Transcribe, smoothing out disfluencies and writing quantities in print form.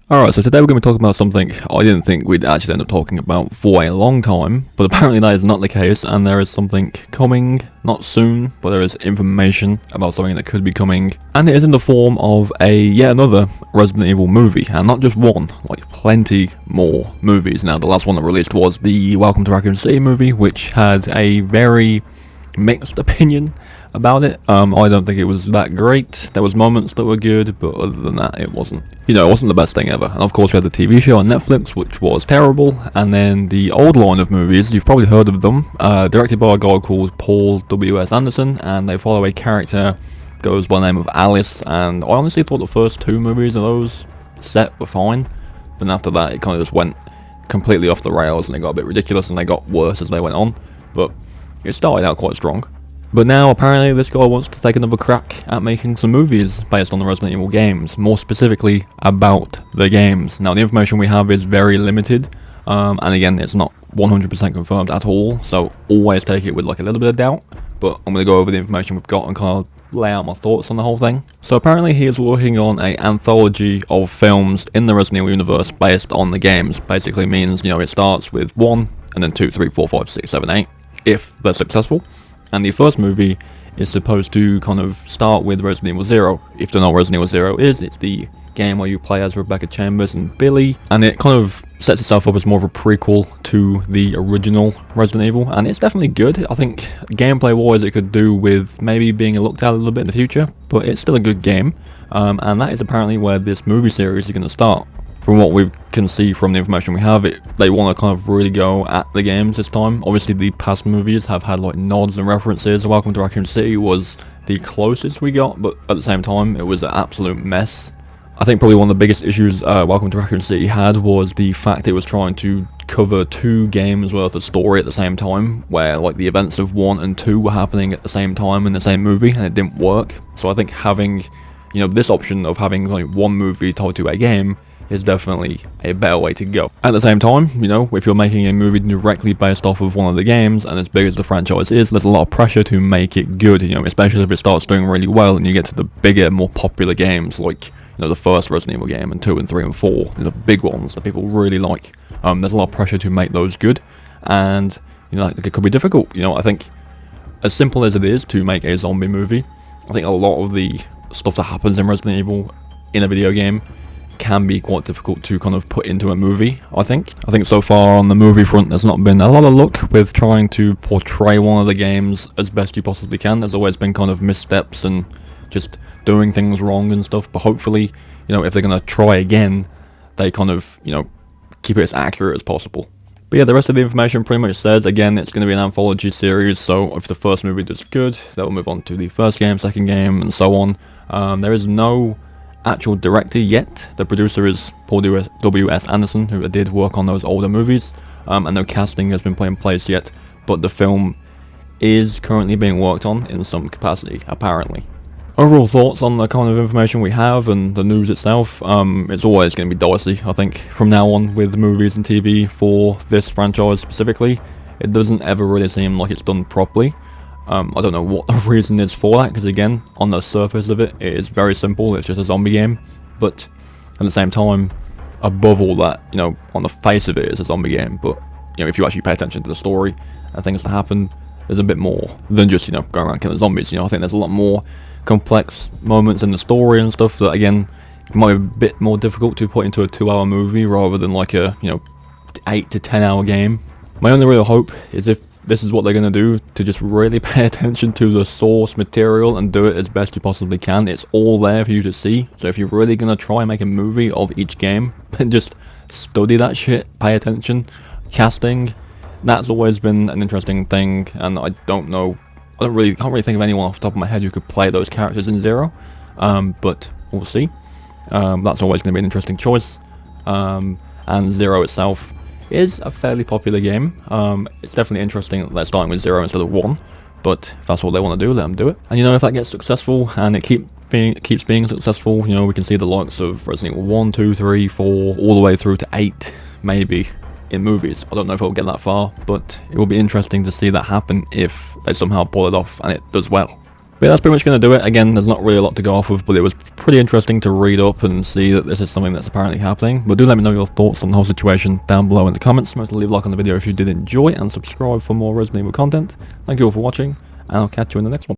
Alright, so today we're going to be talking about something I didn't think we'd actually end up talking about for a long time, but apparently that is not the case, and there is something coming, not soon, but there is information about something that could be coming, and it is in the form of yet another Resident Evil movie, and not just one, like plenty more movies. Now, the last one that released was the Welcome to Raccoon City movie, which had a very mixed opinion about it. I don't think it was that great. There was moments that were good, but other than that, it wasn't the best thing ever. And of course, we had the TV show on Netflix, which was terrible, and then the old line of movies, you've probably heard of them, directed by a guy called Paul W.S. Anderson, and they follow a character goes by the name of Alice, and I honestly thought the first two movies of those set were fine, but after that, it kind of just went completely off the rails, and it got a bit ridiculous, and they got worse as they went on, but it started out quite strong. But now, apparently, this guy wants to take another crack at making some movies based on the Resident Evil games, more specifically about the games. Now, the information we have is very limited, and again, it's not 100% confirmed at all, so always take it with like a little bit of doubt, but I'm going to go over the information we've got and kind of lay out my thoughts on the whole thing. So apparently he is working on an anthology of films in the Resident Evil universe based on the games. Basically means, it starts with 1, and then 2, 3, 4, 5, 6, 7, 8, if they're successful. And the first movie is supposed to kind of start with Resident Evil 0. If you don't know what Resident Evil 0 is, it's the game where you play as Rebecca Chambers and Billy. And it kind of sets itself up as more of a prequel to the original Resident Evil. And it's definitely good. I think gameplay-wise it could do with maybe being looked at a little bit in the future. But it's still a good game. And that is apparently where this movie series is going to start. From what we can see from the information we have, they want to kind of really go at the games this time. Obviously, the past movies have had like nods and references. Welcome to Raccoon City was the closest we got, but at the same time, it was an absolute mess. I think probably one of the biggest issues Welcome to Raccoon City had was the fact it was trying to cover 2 games worth of story at the same time, where like the events of 1 and 2 were happening at the same time in the same movie, and it didn't work. So I think having, this option of having like one movie told to a game is definitely a better way to go. At the same time, if you're making a movie directly based off of one of the games, and as big as the franchise is, there's a lot of pressure to make it good, especially if it starts doing really well and you get to the bigger, more popular games like, the first Resident Evil game, and 2 and 3 and 4, the big ones that people really like. There's a lot of pressure to make those good, and, it could be difficult. I think, as simple as it is to make a zombie movie, I think a lot of the stuff that happens in Resident Evil in a video game can be quite difficult to kind of put into a movie, I think so far on the movie front there's not been a lot of luck with trying to portray one of the games as best you possibly can. There's always been kind of missteps and just doing things wrong and stuff, but hopefully, if they're going to try again, they kind of, keep it as accurate as possible. But yeah, the rest of the information pretty much says, again, it's going to be an anthology series, so if the first movie does good, they'll move on to the first game, second game, and so on. There is no actual director yet. The producer is Paul W.S. Anderson, who did work on those older movies, and no casting has been put in place yet, but the film is currently being worked on in some capacity, apparently. Overall thoughts on the kind of information we have and the news itself, it's always going to be dicey, I think, from now on with movies and TV for this franchise specifically. It doesn't ever really seem like it's done properly. I don't know what the reason is for that, because again, on the surface of it, it is very simple, it's just a zombie game, but at the same time, above all that, on the face of it, it's a zombie game, but, if you actually pay attention to the story and things that happen, there's a bit more than just, going around killing zombies. I think there's a lot more complex moments in the story and stuff that, again, might be a bit more difficult to put into a 2-hour movie rather than like a, 8 to 10 hour game. My only real hope is if this is what they're going to do, to just really pay attention to the source material and do it as best you possibly can. It's all there for you to see, so if you're really going to try and make a movie of each game, then just study that shit, pay attention. Casting, that's always been an interesting thing, and I can't really think of anyone off the top of my head who could play those characters in Zero, but we'll see. That's always going to be an interesting choice, and Zero itself is a fairly popular game. It's definitely interesting that they're starting with 0 instead of 1, but if that's what they want to do, let them do it. And if that gets successful and it keeps being successful, we can see the likes of Resident Evil 1, 2, 3, 4, all the way through to 8, maybe, in movies. I don't know if it'll get that far, but it will be interesting to see that happen if they somehow pull it off and it does well. But yeah, that's pretty much going to do it. Again, there's not really a lot to go off of, but it was pretty interesting to read up and see that this is something that's apparently happening. But do let me know your thoughts on the whole situation down below in the comments. Remember to leave a like on the video if you did enjoy, and subscribe for more Resident Evil content. Thank you all for watching, and I'll catch you in the next one.